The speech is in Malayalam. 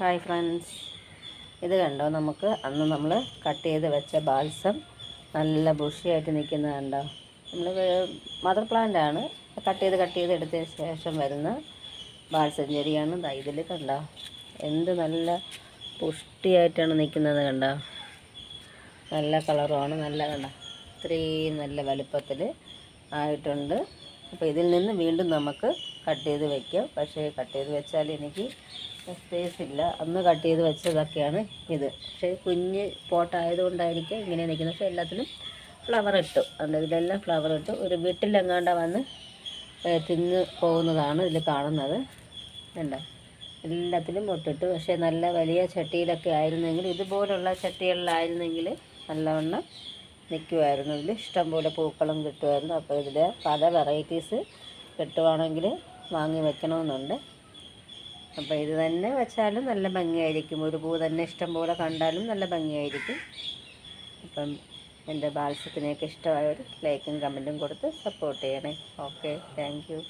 ഹായ് ഫ്രണ്ട്സ്, ഇത് കണ്ടോ? നമുക്ക് അന്ന് നമ്മൾ കട്ട് ചെയ്ത് വെച്ച ബാൽസം നല്ല ബുഷിയായിട്ട് നിൽക്കുന്നത് കണ്ടോ? നമ്മൾ മദർ പ്ലാന്റ് ആണ് കട്ട് ചെയ്ത് എടുത്തതിന് ശേഷം വരുന്ന ബാൽസം ചെടിയാണ്. ഇതിൽ കണ്ടോ എന്ത് നല്ല പുഷ്ടിയായിട്ടാണ് നിൽക്കുന്നത് കണ്ടോ? നല്ല കളറുമാണ്, നല്ല കണ്ടോ ഇത്രയും നല്ല വലുപ്പത്തിൽ ആയിട്ടുണ്ട്. അപ്പോൾ ഇതിൽ നിന്ന് വീണ്ടും നമുക്ക് കട്ട് ചെയ്ത് വയ്ക്കാം. പക്ഷേ കട്ട് ചെയ്ത് വെച്ചാൽ എനിക്ക് സ്പേസ് ഇല്ല. അന്ന് കട്ട് ചെയ്ത് വെച്ചതൊക്കെയാണ് ഇത്. പക്ഷേ കുഞ്ഞ് പോട്ടായതുകൊണ്ടായിരിക്കും ഇങ്ങനെ നിൽക്കുന്നത്. പക്ഷേ എല്ലാത്തിലും ഫ്ലവർ ഇട്ടു. അതുകൊണ്ട് ഇതിലെല്ലാം ഫ്ലവർ ഇട്ടു. ഒരു വീട്ടിലെങ്ങാണ്ട വന്ന് തിന്ന് പോകുന്നതാണ് ഇതിൽ കാണുന്നത്. കണ്ടോ എല്ലാത്തിലും മുട്ടിട്ടു. പക്ഷേ നല്ല വലിയ ചട്ടിയിലൊക്കെ ആയിരുന്നെങ്കിൽ, ഇതുപോലുള്ള ചട്ടികളിലായിരുന്നെങ്കിൽ നല്ലവണ്ണം നിൽക്കുമായിരുന്നു. ഇതിൽ ഇഷ്ടംപോലെ പൂക്കളും കിട്ടുമായിരുന്നു. അപ്പോൾ ഇതിൽ പല വെറൈറ്റീസ് കിട്ടുവാണെങ്കിൽ വാങ്ങി വെക്കണമെന്നുണ്ട്. അപ്പോൾ ഇത് തന്നെ വെച്ചാലും നല്ല ഭംഗിയായിരിക്കും. ഒരു പൂ തന്നെ ഇഷ്ടം പോലെ കണ്ടാലും നല്ല ഭംഗിയായിരിക്കും. അപ്പം എൻ്റെ ബാൽസത്തിനെയൊക്കെ ഇഷ്ടമായവർ ലൈക്കും കമൻറ്റും കൊടുത്ത് സപ്പോർട്ട് ചെയ്യണേ. Okay, thank you.